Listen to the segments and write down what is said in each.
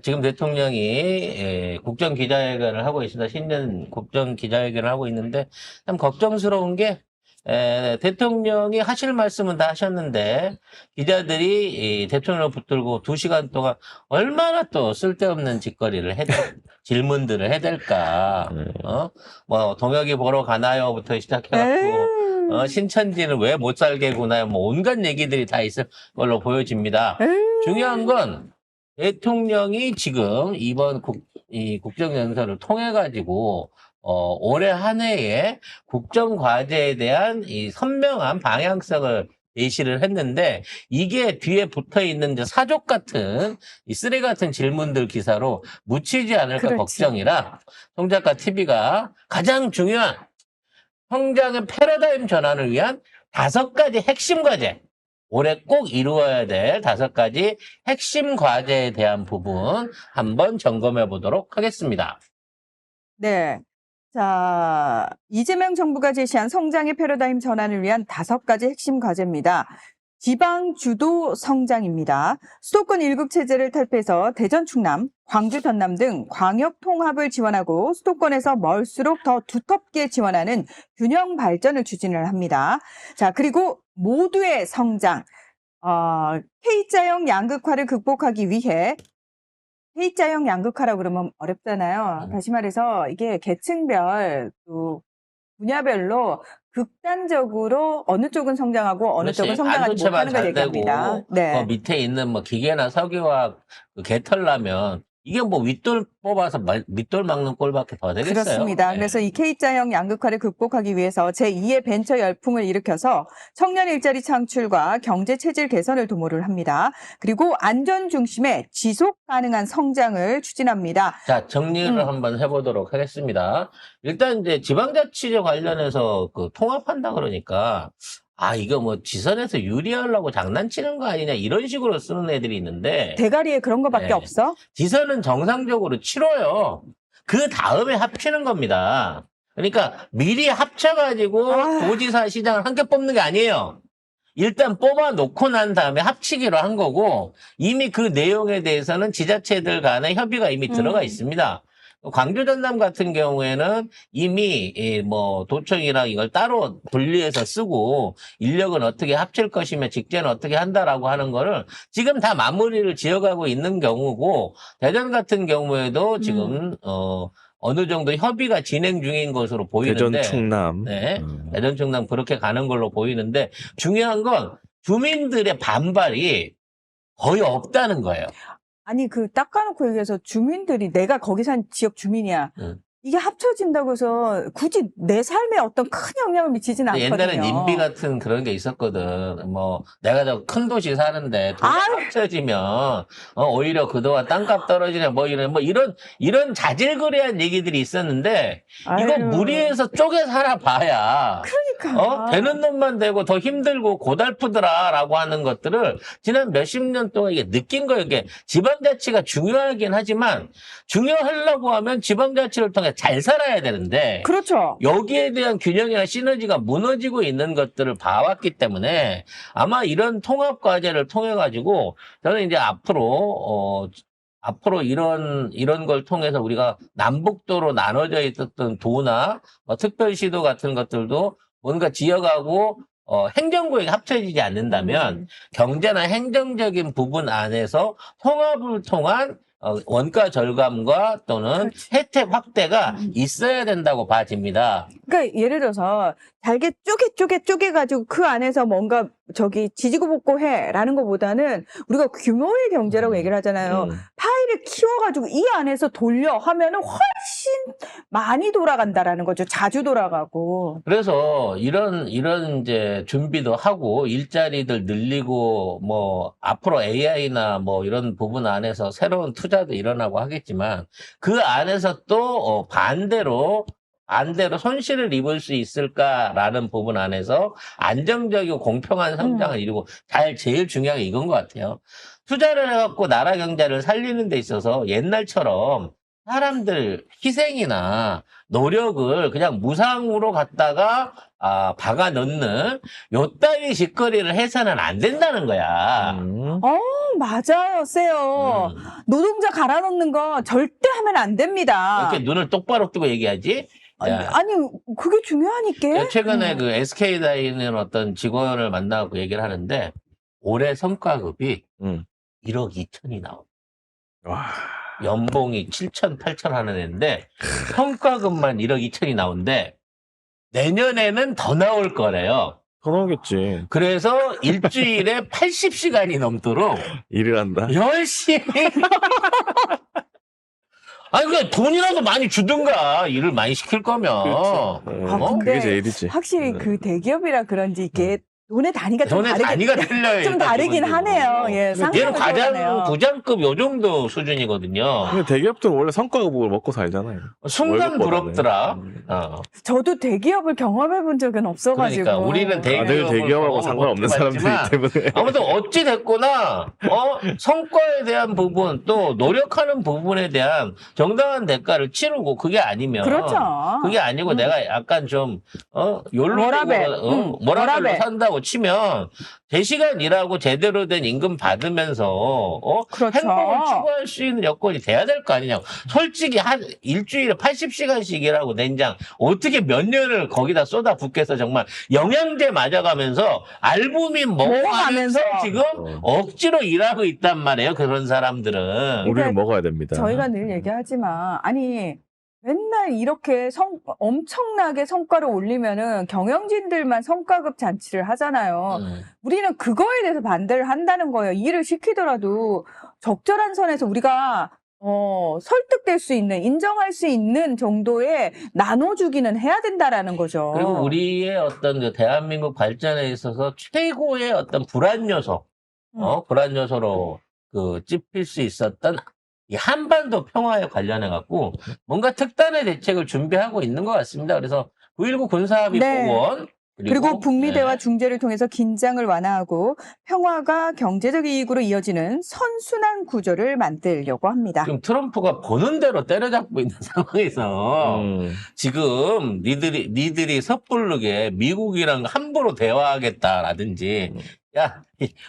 지금 대통령이 국정 기자회견을 하고 있습니다. 신년 국정 기자회견을 하고 있는데 참 걱정스러운 게 대통령이 하실 말씀은 다 하셨는데 기자들이 이 대통령을 붙들고 2시간 동안 얼마나 또 쓸데없는 짓거리를 질문들을 해댈까. 뭐 동혁이 보러 가나요?부터 시작해갖고 신천지는 왜 못 살게 구나요? 뭐 온갖 얘기들이 다 있을 걸로 보여집니다. 중요한 건 대통령이 지금 이번 이 국정연설을 통해 가지고 올해 한 해에 국정과제에 대한 이 선명한 방향성을 제시를 했는데 이게 뒤에 붙어 있는 이제 사족 같은 이 쓰레기 같은 질문들 기사로 묻히지 않을까 그렇지. 걱정이라 송작가 TV가 가장 중요한 성장의 패러다임 전환을 위한 5가지 핵심 과제, 올해 꼭 이루어야 될 5가지 핵심 과제에 대한 부분 한번 점검해 보도록 하겠습니다. 네. 자, 이재명 정부가 제시한 성장의 패러다임 전환을 위한 5가지 핵심 과제입니다. 지방 주도 성장입니다. 수도권 1급 체제를 탈피해서 대전, 충남, 광주, 전남 등 광역 통합을 지원하고 수도권에서 멀수록 더 두텁게 지원하는 균형 발전을 추진을 합니다. 자, 그리고 모두의 성장, K자형 양극화를 극복하기 위해 K자형 양극화라고 그러면 어렵잖아요. 다시 말해서 이게 계층별, 또 분야별로 극단적으로 어느 쪽은 성장하고 어느 쪽은 성장하지 못하는 걸 얘기합니다. 네. 밑에 있는 뭐 기계나 석유화학 개털라면 이게 뭐 윗돌 뽑아서 밑돌 막는 꼴밖에 더 되겠어요. 그렇습니다. 네. 그래서 이 K자형 양극화를 극복하기 위해서 제2의 벤처 열풍을 일으켜서 청년 일자리 창출과 경제 체질 개선을 도모를 합니다. 그리고 안전 중심의 지속 가능한 성장을 추진합니다. 자, 정리를 한번 해보도록 하겠습니다. 일단 이제 지방자치제 관련해서 그 통합한다 그러니까 이거 뭐 지선에서 유리하려고 장난치는 거 아니냐 이런 식으로 쓰는 애들이 있는데 대가리에 그런 거밖에 네. 없어? 지선은 정상적으로 치러요. 그 다음에 합치는 겁니다. 그러니까 미리 합쳐가지고 도지사 시장을 함께 뽑는 게 아니에요. 일단 뽑아놓고 난 다음에 합치기로 한 거고 이미 그 내용에 대해서는 지자체들 간의 협의가 이미 들어가 있습니다. 광주 전남 같은 경우에는 이미 뭐 도청이랑 이걸 따로 분리해서 쓰고 인력은 어떻게 합칠 것이며 직제는 어떻게 한다라고 하는 거를 지금 다 마무리를 지어가고 있는 경우고 대전 같은 경우에도 지금 어느 정도 협의가 진행 중인 것으로 보이는데 대전 충남 네, 대전 충남 그렇게 가는 걸로 보이는데 중요한 건 주민들의 반발이 거의 없다는 거예요. 아니 딱 까놓고 얘기해서 주민들이 내가 거기 산 지역 주민이야. 이게 합쳐진다고 해서 굳이 내 삶에 어떤 큰 영향을 미치진 않거든요. 옛날엔 인비 같은 그런 게 있었거든. 뭐 내가 저 큰 도시 사는데 돈이 합쳐지면 오히려 그동안 땅값 떨어지냐 뭐 이런 자질구레한 얘기들이 있었는데 이거 무리해서 쪼개 살아봐야 그러니까 되는 놈만 되고 더 힘들고 고달프더라라고 하는 것들을 지난 몇십 년 동안 이게 느낀 거예요. 이게 지방자치가 중요하긴 하지만 중요하려고 하면 지방자치를 통해 잘 살아야 되는데 그렇죠. 여기에 대한 균형이나 시너지가 무너지고 있는 것들을 봐왔기 때문에 아마 이런 통합 과제를 통해 가지고 저는 이제 앞으로 이런 걸 통해서 우리가 남북도로 나눠져 있었던 도나 특별시도 같은 것들도 뭔가 지역하고 행정구역이 합쳐지지 않는다면 경제나 행정적인 부분 안에서 통합을 통한 원가 절감과 또는 혜택 확대가 있어야 된다고 봐집니다. 그러니까 예를 들어서 잘게 쪼개가지고 그 안에서 뭔가 지지고 볶고 해라는 것보다는 우리가 규모의 경제라고 얘기를 하잖아요. 파이를 키워가지고 이 안에서 돌려 하면은 훨씬 많이 돌아간다라는 거죠. 자주 돌아가고. 그래서 이런 이제 준비도 하고 일자리들 늘리고 뭐 앞으로 AI나 뭐 이런 부분 안에서 새로운 투자도 일어나고 하겠지만 그 안에서 또 반대로 손실을 입을 수 있을까라는 부분 안에서 안정적이고 공평한 성장을 이루고 제일 중요한 게 이건 것 같아요. 투자를 해갖고 나라 경제를 살리는 데 있어서 옛날처럼 사람들 희생이나 노력을 그냥 무상으로 갖다가 박아 넣는 요따위 짓거리를 해서는 안 된다는 거야. 맞아요, 쎄요. 노동자 갈아넣는 거 절대 하면 안 됩니다. 이렇게 눈을 똑바로 뜨고 얘기하지? 아니, 그게 중요하니까. 최근에 그 SK다이는 어떤 직원을 만나고 얘기를 하는데 올해 성과급이 1억 2천이 나와. 와. 연봉이 7천, 8천 하는 애인데 성과급만 1억 2천이 나오는데 내년에는 더 나올 거래요. 더 나오겠지. 그래서 일주일에 80시간이 넘도록 일을 한다. 열심히 아니 그냥 돈이라도 많이 주든가 일을 많이 시킬 거면 그렇죠. 근데 그게 제일이지. 확실히 그 대기업이라 그런지 이게 돈의 단위가 좀 돈의 다르긴, 단위가 틀려요. 좀 일단 다르긴 기본적으로. 하네요. 예, 얘는 상상을 과장, 해보네요. 부장급 요 정도 수준이거든요. 근데 대기업들은 원래 성과급으로 먹고 살잖아요. 순간 월급보다는. 부럽더라. 저도 대기업을 경험해 본 적은 없어가지고. 그러니까 우리는 다들 대기업하고 상관없는 사람들이기 때문에. 아무튼 어찌 됐거나 성과에 대한 부분 또 노력하는 부분에 대한 정당한 대가를 치르고 그게 아니면 그렇죠. 그게 아니고 내가 약간 좀 워라밸. 모라벨로 산다고 치면 대시간 일하고 제대로 된 임금 받으면서 그렇죠. 행복을 추구할 수 있는 여건이 돼야 될 거 아니냐고. 솔직히 한 일주일에 80시간씩 일하고 nen장 어떻게 몇 년을 거기다 쏟아붓겠어. 정말 영양제 맞아가면서 알부민 먹어가면서 지금 억지로 일하고 있단 말이에요. 그런 사람들은. 우리는 먹어야 됩니다. 저희가 늘 얘기하지만 아니 맨날 이렇게 엄청나게 성과를 올리면은 경영진들만 성과급 잔치를 하잖아요. 우리는 그거에 대해서 반대를 한다는 거예요. 일을 시키더라도 적절한 선에서 우리가 설득될 수 있는, 인정할 수 있는 정도의 나눠주기는 해야 된다라는 거죠. 그리고 우리의 어떤 그 대한민국 발전에 있어서 최고의 어떤 불안 요소, 불안 요소로 찝힐 수 있었던 이 한반도 평화에 관련해 갖고 뭔가 특단의 대책을 준비하고 있는 것 같습니다. 그래서 9.19 군사합의 네. 복원 그리고 북미 대화 중재를 통해서 긴장을 완화하고 평화가 경제적 이익으로 이어지는 선순환 구조를 만들려고 합니다. 지금 트럼프가 보는 대로 때려잡고 있는 상황에서 지금 니들이 섣부르게 미국이랑 함부로 대화하겠다라든지 야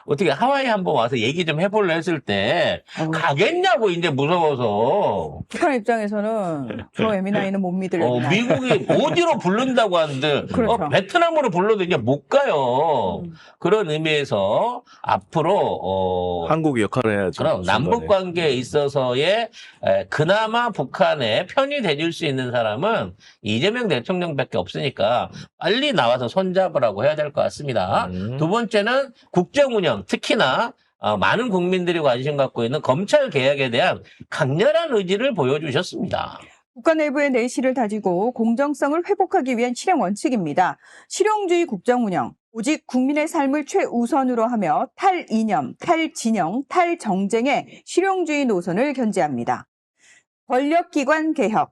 어떻게 하와이 한번 와서 얘기 좀 해볼래 했을 때 가겠냐고 이제 무서워서 북한 입장에서는 저 에미나이는 못 믿을 에미나이. 미국이 어디로 부른다고 하는데 그렇죠. 베트남으로 불러도 이제 못 가요. 그런 의미에서 앞으로 한국이 역할을 해야죠. 그럼 남북 관계에 있어서의 그나마 북한에 편이 돼줄 수 있는 사람은 이재명 대통령밖에 없으니까 빨리 나와서 손잡으라고 해야 될 것 같습니다. 두 번째는 국정 운영, 특히나 많은 국민들이 관심 갖고 있는 검찰 개혁에 대한 강렬한 의지를 보여주셨습니다. 국가 내부의 내실을 다지고 공정성을 회복하기 위한 실행 원칙입니다. 실용주의 국정 운영. 오직 국민의 삶을 최우선으로 하며 탈이념, 탈진영, 탈정쟁의 실용주의 노선을 견지합니다. 권력기관 개혁.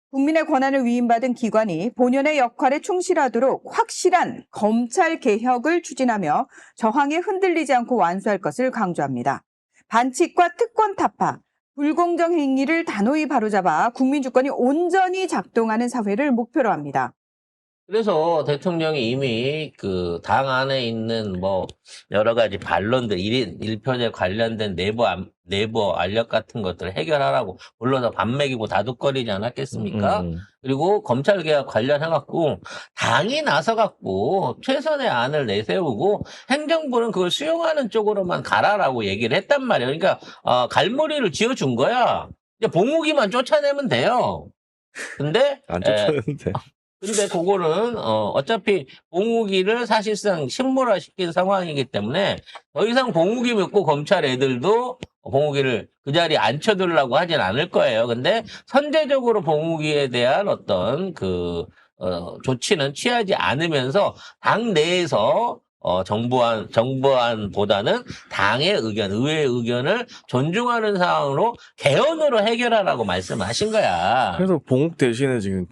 국민의 권한을 위임받은 기관이 본연의 역할에 충실하도록 확실한 검찰 개혁을 추진하며 저항에 흔들리지 않고 완수할 것을 강조합니다. 반칙과 특권 타파, 불공정 행위를 단호히 바로잡아 국민 주권이 온전히 작동하는 사회를 목표로 합니다. 그래서 대통령이 이미 그 당 안에 있는 뭐 여러 가지 반론들, 1인 1표제 관련된 내부 알력 같은 것들을 해결하라고 불러서 밥 먹이고 다독거리지 않았겠습니까? 그리고 검찰 개혁 관련해갖고 당이 나서갖고 최선의 안을 내세우고 행정부는 그걸 수용하는 쪽으로만 가라라고 얘기를 했단 말이에요. 그러니까 갈무리를 지어준 거야. 이제 봉욱이만 쫓아내면 돼요. 근데 안 쫓아내는데. 근데 그거는 어차피 봉욱이를 사실상 식물화 시킨 상황이기 때문에 더 이상 봉욱이 믿고 검찰 애들도 봉욱이를 그 자리에 앉혀두려고 하진 않을 거예요. 근데 선제적으로 봉욱이에 대한 어떤 조치는 취하지 않으면서 당 내에서 정부안보다는 당의 의견, 의회의 의견을 존중하는 상황으로 개헌으로 해결하라고 말씀하신 거야. 그래서 봉욱 대신에 지금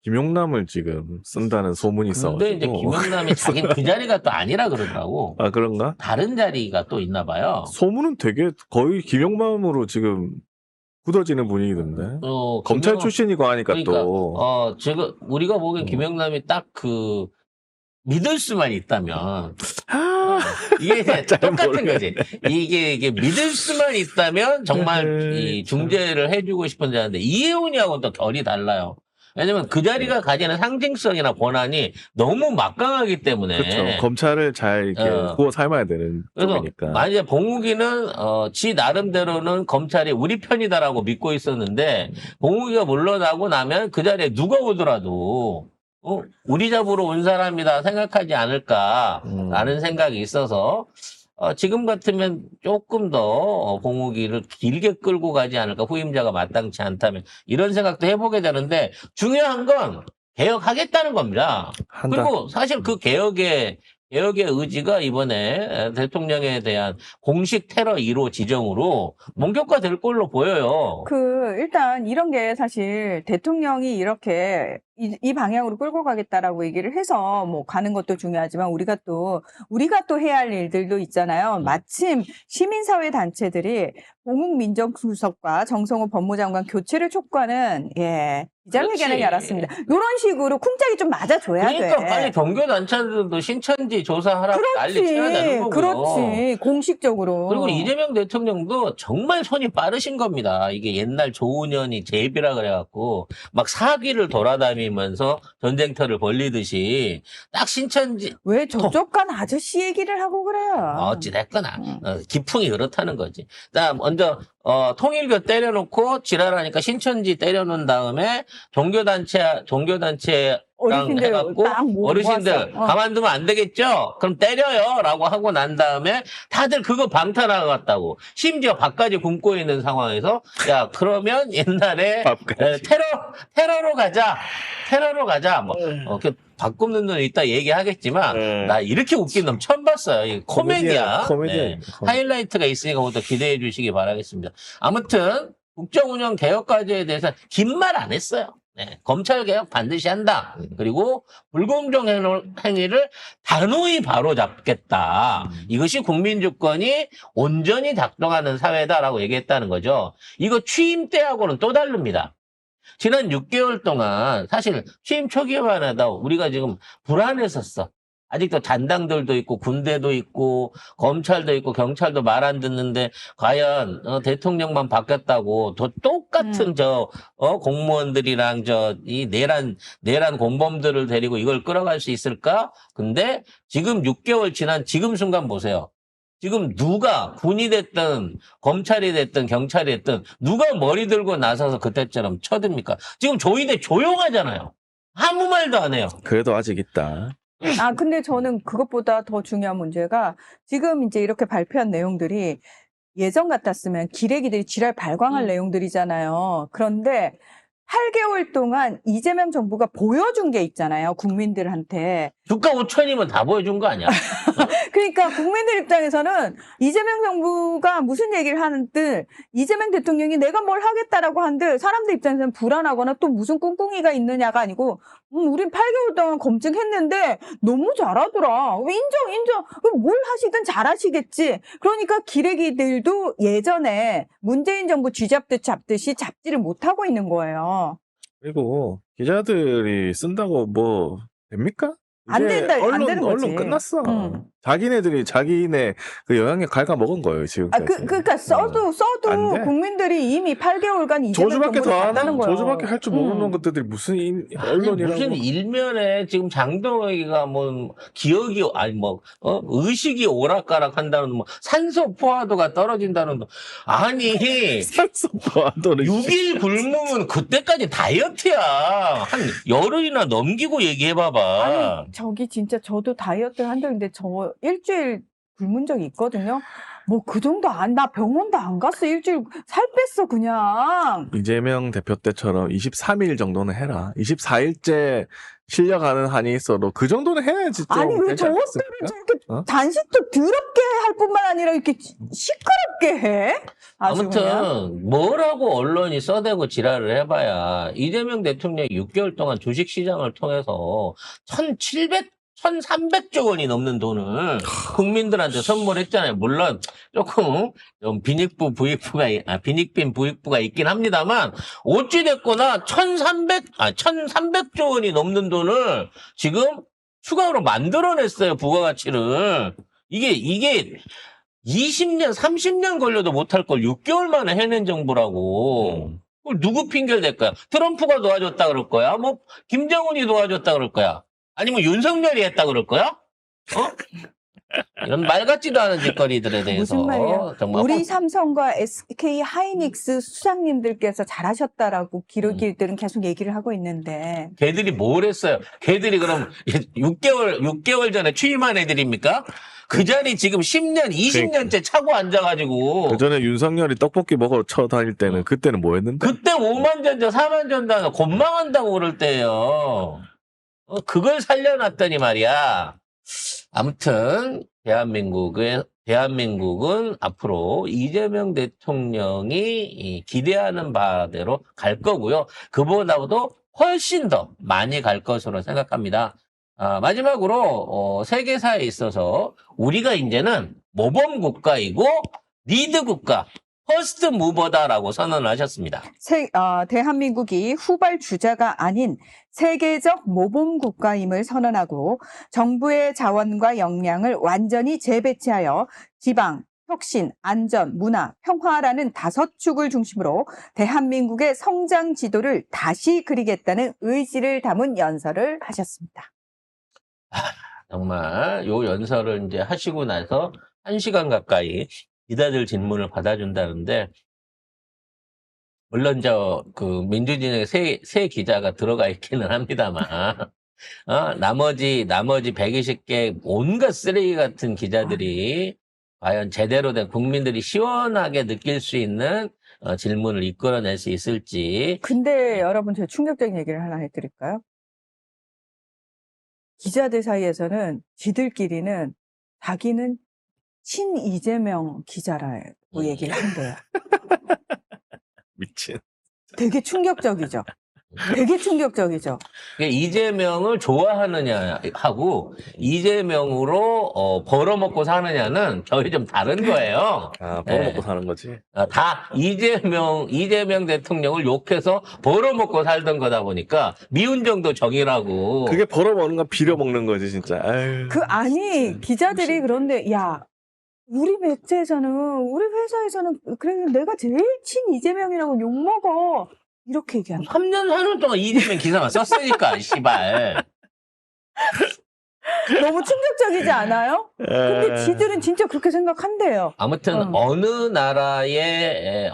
김용남을 지금 쓴다는 소문이 있어가지고. 근데 이제 김용남이 자기는 그 자리가 또 아니라 그러더라고. 아, 그런가? 다른 자리가 또 있나 봐요. 소문은 되게 거의 김용남으로 지금 굳어지는 분위기던데. 검찰 김영- 출신이고 하니까 그러니까, 또. 지금 우리가 보기엔 김영남이 딱 믿을 수만 있다면, 이게 이제 잘 똑같은 모르겠네. 거지. 이게 믿을 수만 있다면 정말 이 중재를 해주고 싶은 자인데, 이혜훈이하고는 또 결이 달라요. 왜냐면 그 자리가 가지는 상징성이나 권한이 너무 막강하기 때문에. 그렇죠. 검찰을 잘 이렇게 구워 삶아야 되는 그래서 쪽이니까. 만약에 봉욱이는 지 나름대로는 검찰이 우리 편이다라고 믿고 있었는데 봉욱이가 물러나고 나면 그 자리에 누가 오더라도 우리 잡으러 온 사람이다 생각하지 않을까라는 생각이 있어서 지금 같으면 조금 더 봉욱이를 길게 끌고 가지 않을까, 후임자가 마땅치 않다면 이런 생각도 해보게 되는데, 중요한 건 개혁하겠다는 겁니다. 한다. 그리고 사실 그 개혁의 의지가 이번에 대통령에 대한 공식 테러 1호 지정으로 본격화될 걸로 보여요. 일단 이런 게 사실 대통령이 이렇게 이 방향으로 끌고 가겠다라고 얘기를 해서 뭐 가는 것도 중요하지만 우리가 또 해야 할 일들도 있잖아요. 마침 시민사회 단체들이 봉욱 민정수석과 정성호 법무장관 교체를 촉구하는 기자회견을 그렇지. 열었습니다. 이런 식으로 쿵짝이 좀 맞아줘야 그러니까 돼. 빨리 종교단체들도 신천지 조사하라고 난리 쳐야 되는 거고요. 그렇지. 공식적으로. 그리고 이재명 대통령도 정말 손이 빠르신 겁니다. 이게 옛날 조은현이 제비라 그래갖고 막 사기를 돌아다니면서 전쟁터를 벌리듯이 딱 신천지 왜 저쪽 아저씨 얘기를 하고 그래요? 어찌됐거나 기풍이 그렇다는 거지. 자, 먼저 통일교 때려놓고 지랄하니까 신천지 때려놓은 다음에 종교단체 어르신들 해갖고 딱 어르신들 모았어. 가만두면 안 되겠죠? 그럼 때려요라고 하고 난 다음에 다들 그거 방탄하겠다고. 심지어 밥까지 굶고 있는 상황에서 야 그러면 옛날에 밥까지. 테러로 가자 뭐 밥 굶는 놈 이따 얘기하겠지만 나 이렇게 웃긴 놈 처음 봤어요. 이 코미디야. 코미디야. 하이라이트가 있으니까 그것도 기대해 주시기 바라겠습니다. 아무튼 국정운영 개혁 과제에 대해서 긴 말 안 했어요. 네, 검찰 개혁 반드시 한다. 그리고 불공정 행위를 단호히 바로잡겠다. 이것이 국민주권이 온전히 작동하는 사회다라고 얘기했다는 거죠. 이거 취임 때하고는 또 다릅니다. 지난 6개월 동안 사실 취임 초기만 해도 우리가 지금 불안했었어. 아직도 잔당들도 있고 군대도 있고 검찰도 있고 경찰도 말 안 듣는데 과연 대통령만 바뀌었다고 더 똑같은 공무원들이랑 이 내란 공범들을 데리고 이걸 끌어갈 수 있을까? 근데 지금 6개월 지난 지금 순간 보세요. 지금 누가 군이 됐든 검찰이 됐든 경찰이 됐든 누가 머리 들고 나서서 그때처럼 쳐듭니까? 지금 조이대 조용하잖아요. 아무 말도 안 해요. 그래도 아직 있다. 근데 저는 그것보다 더 중요한 문제가 지금 이제 이렇게 발표한 내용들이 예전 같았으면 기레기들이 지랄 발광할 내용들이잖아요. 그런데 8개월 동안 이재명 정부가 보여준 게 있잖아요. 국민들한테. 주가 5천이면 다 보여준 거 아니야? 그러니까 국민들 입장에서는 이재명 정부가 무슨 얘기를 하는들 이재명 대통령이 내가 뭘 하겠다라고 한들 사람들 입장에서는 불안하거나 또 무슨 꿍꿍이가 있느냐가 아니고 우린 8개월 동안 검증했는데 너무 잘하더라. 인정. 그럼 뭘 하시든 잘하시겠지. 그러니까 기레기들도 예전에 문재인 정부 쥐잡듯 잡듯이 잡지를 못하고 있는 거예요. 그리고 기자들이 쓴다고 뭐 됩니까? 안 이제 된다, 안 되는 거지. 언론 끝났어. 자기네들이 자기네 그 영향력 갉아먹은 거예요, 지금까지. 그러니까 써도 안 돼. 국민들이 이미 8개월간 이재명 저주밖에 정부를 더 봤다는 하는, 거예요. 저주밖에 할 줄 모르는 것들이 무슨 언론이라고. 무슨 일면에 지금 장동혁이가 기억이 의식이 오락가락 한다는 산소 포화도가 떨어진다는 아니 산소 포화도를 6일 굶으면 그때까지 다이어트야. 한 열흘이나 넘기고 얘기해봐봐. 아니, 저기 진짜 저도 다이어트 한 적인데 저 일주일 굶은 적이 있거든요. 뭐 그 정도 나 병원도 안 갔어. 일주일 살 뺐어 그냥. 이재명 대표 때처럼 23일 정도는 해라. 24일째 실려가는 한이 있어도 그 정도는 해야지 좀 아니 왜 되지 저것들을 않겠습니까? 저렇게 단식도 더럽게 할 뿐만 아니라 이렇게 시끄럽게 해? 아주 그냥. 아무튼 뭐라고 언론이 써대고 지랄을 해봐야 이재명 대통령이 6개월 동안 주식시장을 통해서 1,700 1,300조 원이 넘는 돈을 국민들한테 선물했잖아요. 물론 조금 좀 빈익빈 부익부가 있긴 합니다만 어찌됐거나 1,300조 원이 넘는 돈을 지금 추가로 만들어냈어요. 부가가치를. 이게 20년, 30년 걸려도 못할 걸 6개월 만에 해낸 정부라고. 그걸 누구 핑계를 댈 거야? 트럼프가 도와줬다 그럴 거야? 뭐 김정은이 도와줬다 그럴 거야? 아니면 윤석열이 했다 그럴 거야? 이런 말 같지도 않은 짓거리들에 대해서 무슨 말이야? 정말 우리 삼성과 SK 하이닉스 수장님들께서 잘하셨다라고 기록일들은 계속 얘기를 하고 있는데. 걔들이 뭘 했어요? 걔들이 그럼 6개월 전에 취임한 애들입니까? 그 자리 지금 10년, 20년째 차고 앉아가지고. 그 전에 윤석열이 떡볶이 먹으러 쳐다닐 때는 그때는 뭐 했는데? 그때 5만 전자, 4만 전자 곤망한다고 그럴 때예요. 그걸 살려놨더니 말이야. 아무튼 대한민국은 앞으로 이재명 대통령이 기대하는 바대로 갈 거고요. 그보다도 훨씬 더 많이 갈 것으로 생각합니다. 마지막으로 세계사에 있어서 우리가 이제는 모범 국가이고 리드 국가, 퍼스트 무버다라고 선언을 하셨습니다. 대한민국이 후발 주자가 아닌 세계적 모범 국가임을 선언하고 정부의 자원과 역량을 완전히 재배치하여 지방, 혁신, 안전, 문화, 평화라는 5축을 중심으로 대한민국의 성장 지도를 다시 그리겠다는 의지를 담은 연설을 하셨습니다. 정말 요 연설을 이제 하시고 나서 1시간 가까이 기자들 질문을 받아준다는데, 물론 민주진영에 새 기자가 들어가 있기는 합니다만, 나머지 120개 온갖 쓰레기 같은 기자들이 과연 제대로 된 국민들이 시원하게 느낄 수 있는 질문을 이끌어낼 수 있을지. 근데 여러분, 제가 충격적인 얘기를 하나 해드릴까요? 기자들 사이에서는 지들끼리는 자기는 친 이재명 기자라고 얘기를 한대요. 미친. 되게 충격적이죠. 되게 충격적이죠. 이재명을 좋아하느냐 하고 이재명으로 벌어먹고 사느냐는 저희 좀 다른 거예요. 벌어먹고 사는 거지. 다 이재명 대통령을 욕해서 벌어먹고 살던 거다 보니까 미운 정도 정이라고. 그게 벌어먹는 건 비려먹는 거지, 진짜. 아유. 기자들이 그런데, 야, 우리 매체에서는, 우리 회사에서는, 그래, 내가 제일 친 이재명이라고 욕먹어. 이렇게 얘기한다. 3년 4년 동안 이재명 기사만 썼으니까, 씨발. 너무 충격적이지 않아요? 근데 지들은 진짜 그렇게 생각한대요. 아무튼 어느 나라의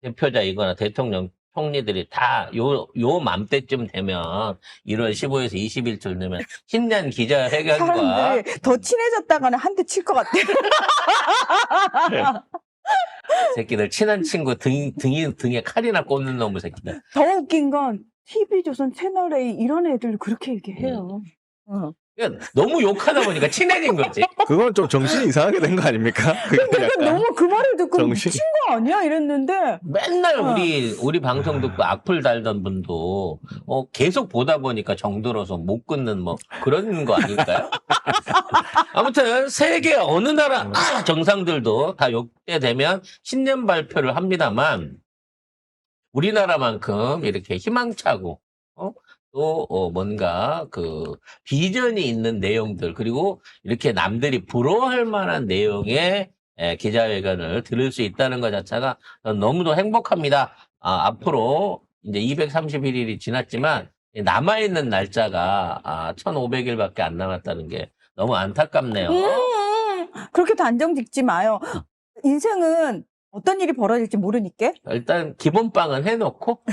대표자이거나 대통령 총리들이 다 요 맘때쯤 되면 1월 15일에서 20일쯤 되면 신년 기자회견과 사람들이 더 친해졌다가는 한 대 칠 것 같아요. 새끼들 친한 친구 등에 칼이나 꽂는 놈의 새끼들. 더 웃긴 건 TV조선 채널A 이런 애들 그렇게 얘기해요. 그러니까 너무 욕하다 보니까 친해진 거지. 그건 좀 정신이 이상하게 된 거 아닙니까? 근데 너무 그 말을 듣고 정신- 미친 거 아니야? 이랬는데 맨날 우리 방송 듣고 악플 달던 분도 계속 보다 보니까 정들어서 못 끊는 그런 거 아닐까요? 아무튼 세계 어느 나라 정상들도 다 요때 되면 신년 발표를 합니다만 우리나라만큼 이렇게 희망차고 또 뭔가 비전이 있는 내용들 그리고 이렇게 남들이 부러워할 만한 내용의 기자회견을 들을 수 있다는 것 자체가 너무도 행복합니다. 앞으로 이제 231일이 지났지만 남아있는 날짜가 1500일밖에 안 남았다는 게 너무 안타깝네요. 그렇게 단정 짓지 마요. 인생은 어떤 일이 벌어질지 모르니까. 일단 기본빵은 해놓고